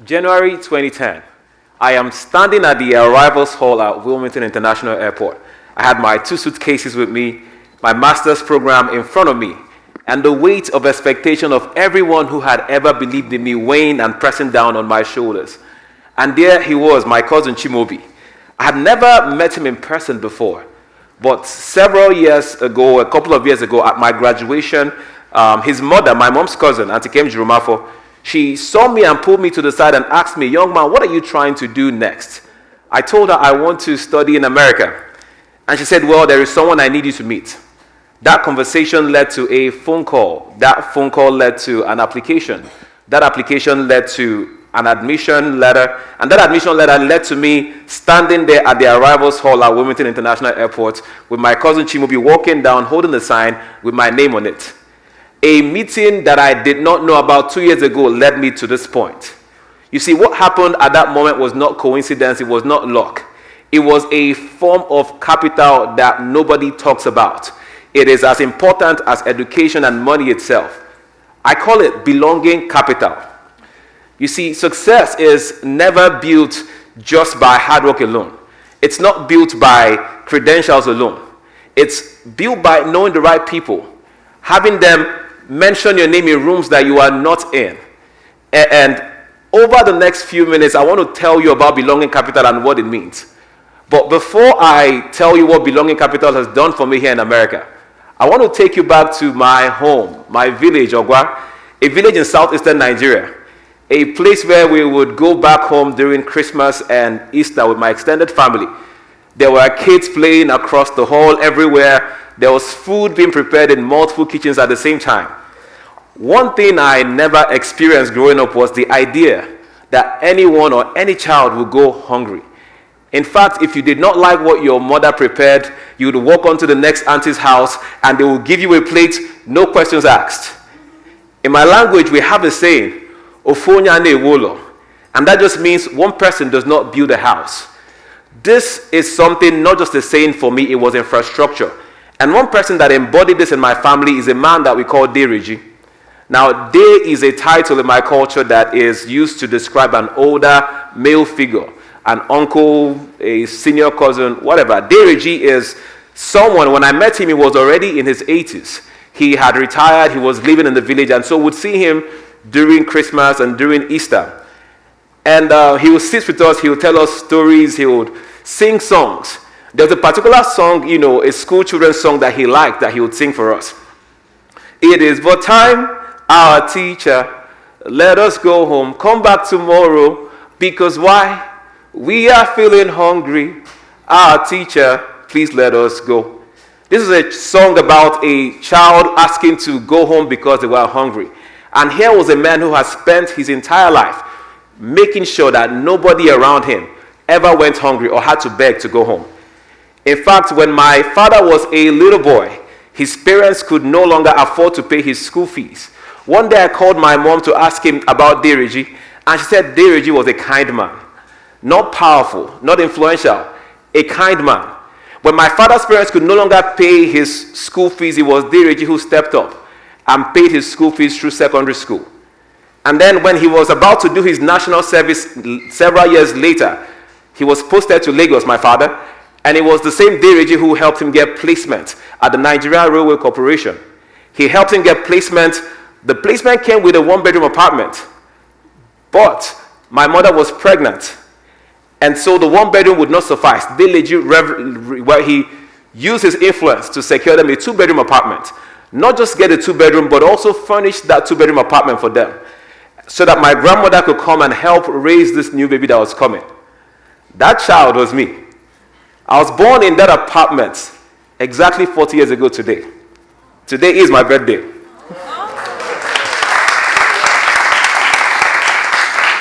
January 2010, I am standing at the arrivals hall at Wilmington International Airport. I had my 2 suitcases with me, my master's program in front of me, and the weight of expectation of everyone who had ever believed in me weighing and pressing down on my shoulders. And there he was, my cousin Chimaobi. I had never met him in person before, but several years ago, a couple of years ago, at my graduation, his mother, my mom's cousin, Auntie Kem Jirumafo, she saw me and pulled me to the side and asked me, "Young man, what are you trying to do next?" I told her I want to study in America. And she said, "Well, there is someone I need you to meet." That conversation led to a phone call. That phone call led to an application. That application led to an admission letter. And that admission letter led to me standing there at the arrivals hall at Wilmington International Airport with my cousin Chimaobi walking down, holding the sign with my name on it. A meeting that I did not know about 2 years ago led me to this point. You see, what happened at that moment was not coincidence. It was not luck. It was a form of capital that nobody talks about. It is as important as education and money itself. I call it belonging capital. You see, success is never built just by hard work alone. It's not built by credentials alone. It's built by knowing the right people, having them mention your name in rooms that you are not in. And over the next few minutes, I want to tell you about belonging capital and what it means. But before I tell you what belonging capital has done for me here in America, I want to take you back to my home, my village, Ogwa, a village in southeastern Nigeria, a place where we would go back home during Christmas and Easter with my extended family. There were kids playing across the hall everywhere. There was food being prepared in multiple kitchens at the same time. One thing I never experienced growing up was the idea that anyone or any child would go hungry. In fact, if you did not like what your mother prepared, you would walk on to the next auntie's house and they will give you a plate, no questions asked. In my language, we have a saying, "Ofonya ne wolo," and that just means one person does not build a house. This is something, not just a saying for me, it was infrastructure. And one person that embodied this in my family is a man that we call Dereji. Now, De is a title in my culture that is used to describe an older male figure, an uncle, a senior cousin, whatever. Dereji is someone, when I met him, he was already in his 80s. He had retired, he was living in the village, and so would see him during Christmas and during Easter. And he would sit with us, he would tell us stories, he would sing songs. There's a particular song, a school children's song that he liked that he would sing for us. "It is but time, our teacher, let us go home, come back tomorrow, because why? We are feeling hungry. Our teacher, please let us go." This is a song about a child asking to go home because they were hungry. And here was a man who has spent his entire life making sure that nobody around him ever went hungry or had to beg to go home. In fact, when my father was a little boy, his parents could no longer afford to pay his school fees. One day I called my mom to ask him about Dereji, and she said Dereji was a kind man. Not powerful, not influential, a kind man. When my father's parents could no longer pay his school fees, it was Dereji who stepped up and paid his school fees through secondary school. And then when he was about to do his national service several years later, he was posted to Lagos, my father, and it was the same Dereji who helped him get placement at the Nigerian Railway Corporation. He helped him get placement. The placement came with a 1-bedroom apartment. But my mother was pregnant, and so the 1-bedroom would not suffice. Where he used his influence to secure them a 2-bedroom apartment. Not just get a 2-bedroom, but also furnish that 2-bedroom apartment for them, so that my grandmother could come and help raise this new baby that was coming. That child was me. I was born in that apartment exactly 40 years ago today. Today is my birthday.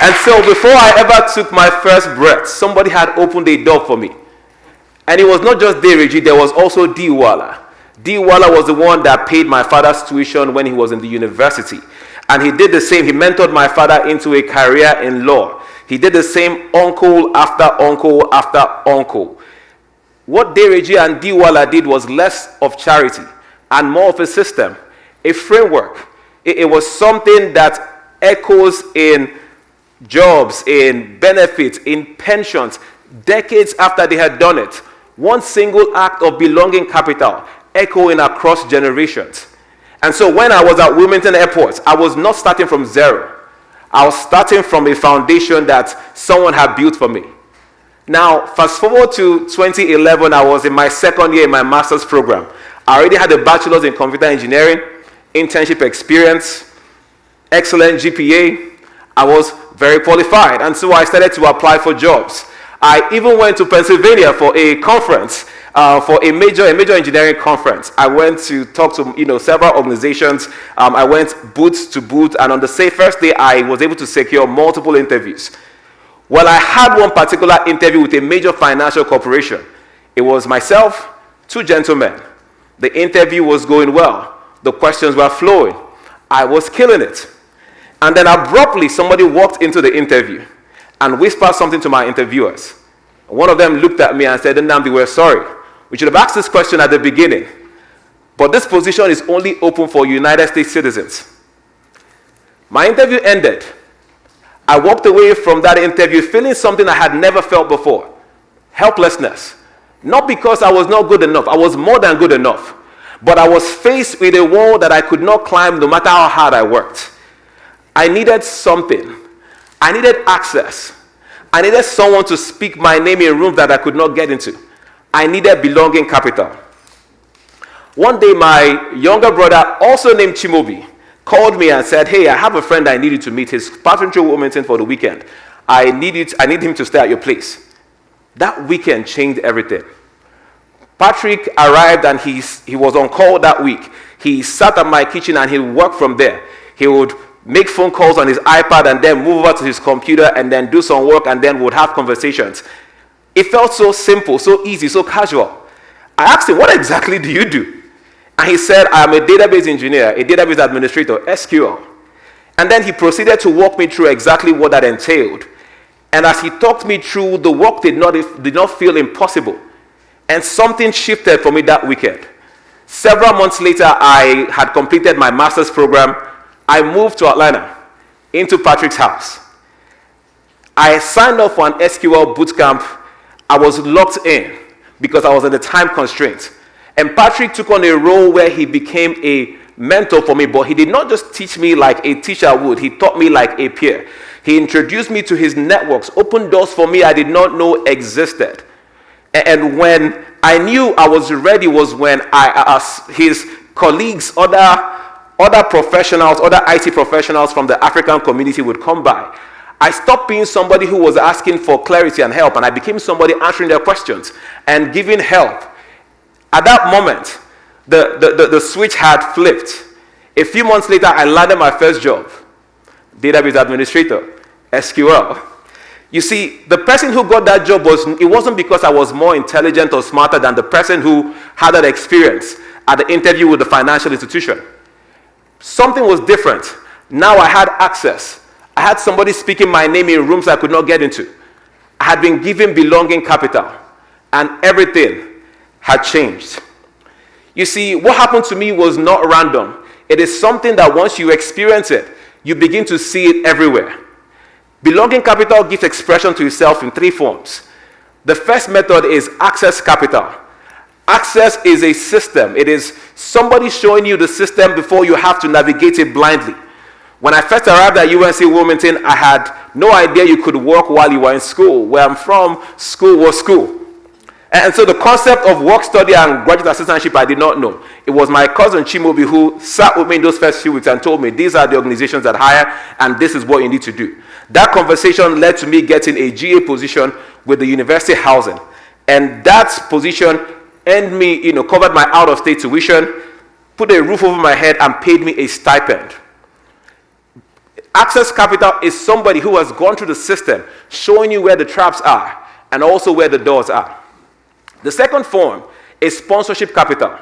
And so before I ever took my first breath, somebody had opened a door for me. And it was not just Dereji, there was also Diwala. Diwala was the one that paid my father's tuition when he was in the university. And he did the same. He mentored my father into a career in law. He did the same, uncle after uncle after uncle. What Dereji and Diwala did was less of charity and more of a system, a framework. It was something that echoes in jobs, in benefits, in pensions, decades after they had done it. One single act of belonging capital echoing across generations. And so when I was at Wilmington Airport, I was not starting from zero. I was starting from a foundation that someone had built for me. Now, fast forward to 2011, I was in my second year in my master's program. I already had a bachelor's in computer engineering, internship experience, excellent GPA. I was very qualified, and so I started to apply for jobs. I even went to Pennsylvania for a conference, for a major engineering conference. I went to talk to several organizations. I went booth to booth, and on the first day, I was able to secure multiple interviews. Well, I had one particular interview with a major financial corporation. It was myself, two gentlemen. The interview was going well. The questions were flowing. I was killing it. And then abruptly, somebody walked into the interview and whispered something to my interviewers. One of them looked at me and said, "Nnamdi, we're sorry. We should have asked this question at the beginning. But this position is only open for United States citizens." My interview ended. I walked away from that interview feeling something I had never felt before. Helplessness. Not because I was not good enough. I was more than good enough. But I was faced with a wall that I could not climb no matter how hard I worked. I needed something. I needed access. I needed someone to speak my name in rooms that I could not get into. I needed belonging capital. One day, my younger brother, also named Chimobi, called me and said, "Hey, I have a friend I need you to meet. He's passing through Wilmington for the weekend. I need him to stay at your place." That weekend changed everything. Patrick arrived and he was on call that week. He sat at my kitchen and he worked from there. He would make phone calls on his iPad and then move over to his computer and then do some work and then would have conversations. It felt so simple, so easy, so casual. I asked him, "What exactly do you do?" And he said, "I'm a database engineer, a database administrator, SQL." And then he proceeded to walk me through exactly what that entailed. And as he talked me through, the work did not feel impossible. And something shifted for me that weekend. Several months later, I had completed my master's program. I moved to Atlanta, into Patrick's house. I signed up for an SQL bootcamp. I was locked in because I was in a time constraint. And Patrick took on a role where he became a mentor for me, but he did not just teach me like a teacher would. He taught me like a peer. He introduced me to his networks, opened doors for me I did not know existed. And when I knew I was ready was when his colleagues, other professionals, other IT professionals from the African community would come by. I stopped being somebody who was asking for clarity and help, and I became somebody answering their questions and giving help. At that moment, the switch had flipped. A few months later, I landed my first job, database administrator, SQL. You see, the person who got that job wasn't because I was more intelligent or smarter than the person who had that experience at the interview with the financial institution. Something was different. Now I had access. I had somebody speaking my name in rooms I could not get into. I had been given belonging capital, and everything had changed. You see, what happened to me was not random. It is something that once you experience it, you begin to see it everywhere. Belonging capital gives expression to itself in three forms. The first method is access capital. Access is a system. It is somebody showing you the system before you have to navigate it blindly. When I first arrived at UNC Wilmington, I had no idea you could work while you were in school. Where I'm from, school was school. And so the concept of work study and graduate assistantship, I did not know. It was my cousin Chimobi who sat with me in those first few weeks and told me, these are the organizations that hire and this is what you need to do. That conversation led to me getting a GA position with the university housing. And that position earned me, covered my out-of-state tuition, put a roof over my head and paid me a stipend. Access capital is somebody who has gone through the system, showing you where the traps are and also where the doors are. The second form is sponsorship capital.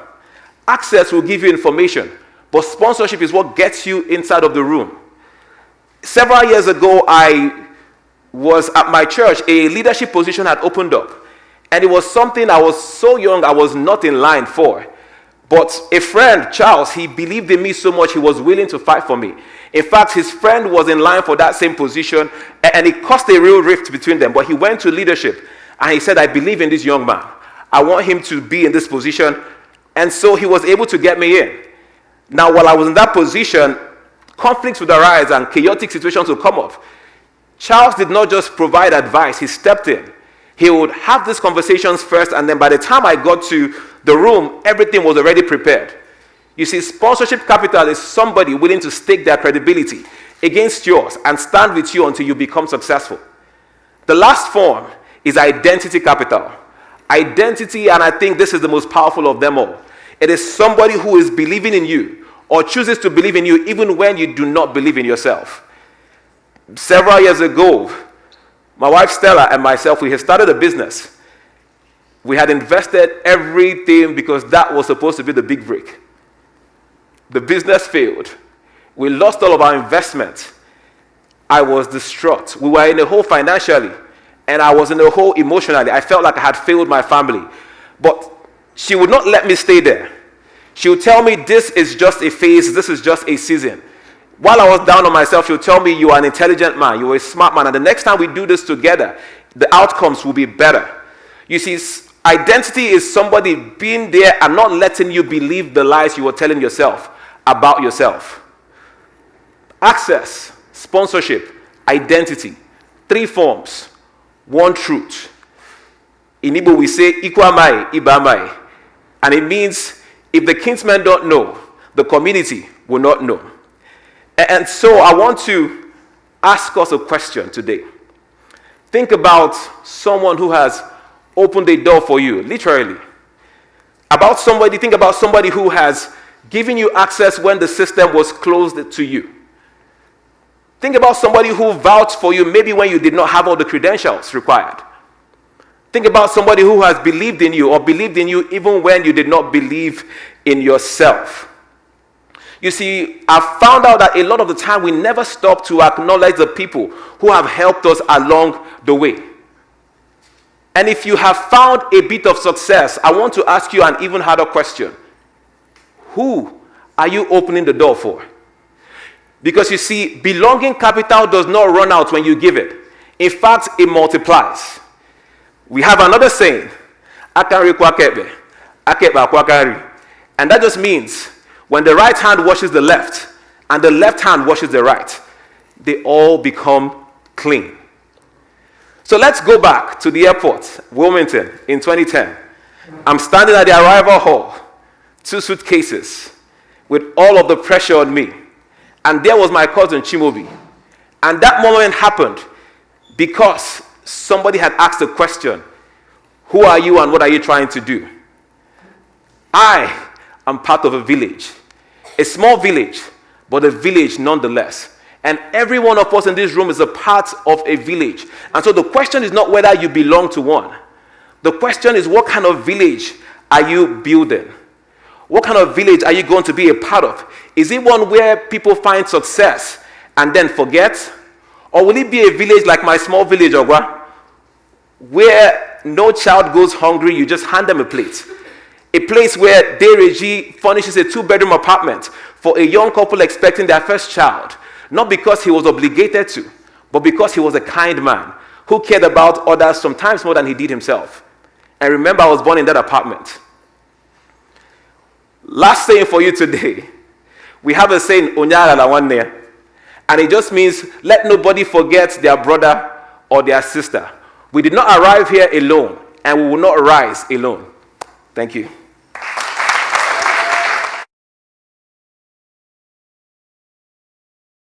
Access will give you information, but sponsorship is what gets you inside of the room. Several years ago, I was at my church. A leadership position had opened up, and it was something I was so young I was not in line for. But a friend, Charles, he believed in me so much he was willing to fight for me. In fact, his friend was in line for that same position, and it caused a real rift between them. But he went to leadership, and he said, I believe in this young man. I want him to be in this position. And so he was able to get me in. Now, while I was in that position, conflicts would arise and chaotic situations would come up. Charles did not just provide advice, he stepped in. He would have these conversations first, and then by the time I got to the room, everything was already prepared. You see, sponsorship capital is somebody willing to stake their credibility against yours and stand with you until you become successful. The last form is identity capital. Identity, and I think this is the most powerful of them all. It is somebody who is believing in you or chooses to believe in you even when you do not believe in yourself. Several years ago, my wife Stella and myself, we had started a business. We had invested everything because that was supposed to be the big break. The business failed. We lost all of our investment. I was distraught. We were in a hole financially, and I was in a hole emotionally. I felt like I had failed my family. But she would not let me stay there. She would tell me, this is just a phase, this is just a season. While I was down on myself, she would tell me, you are an intelligent man, you are a smart man, and the next time we do this together, the outcomes will be better. You see, identity is somebody being there and not letting you believe the lies you were telling yourself about yourself. Access, sponsorship, identity. 3 forms, 1 truth. In Igbo we say, Ikwamai, Ibamai. And it means, if the kinsmen don't know, the community will not know. And so I want to ask us a question today. Think about someone who has opened a door for you, literally. Think about somebody who has given you access when the system was closed to you. Think about somebody who vouched for you maybe when you did not have all the credentials required. Think about somebody who has believed in you or believed in you even when you did not believe in yourself. You see, I've found out that a lot of the time we never stop to acknowledge the people who have helped us along the way. And if you have found a bit of success, I want to ask you an even harder question. Who are you opening the door for? Because you see, belonging capital does not run out when you give it. In fact, it multiplies. We have another saying, Akari kwakebe, akeba kwakari. And that just means when the right hand washes the left and the left hand washes the right, they all become clean. So let's go back to the airport, Wilmington, in 2010. I'm standing at the arrival hall, 2 suitcases, with all of the pressure on me. And there was my cousin, Chimobi. And that moment happened because somebody had asked a question. Who are you and what are you trying to do? I am part of a village. A small village, but a village nonetheless. And every one of us in this room is a part of a village. And so the question is not whether you belong to one. The question is, what kind of village are you building? What kind of village are you going to be a part of? Is it one where people find success and then forget? Or will it be a village like my small village, Ogwa, where no child goes hungry, you just hand them a plate? A place where Dereji furnishes a 2-bedroom apartment for a young couple expecting their first child. Not because he was obligated to, but because he was a kind man who cared about others sometimes more than he did himself. And remember, I was born in that apartment. Last saying for you today. We have a saying, Onyara la wanne, and it just means let nobody forget their brother or their sister. We did not arrive here alone, and we will not rise alone. Thank you.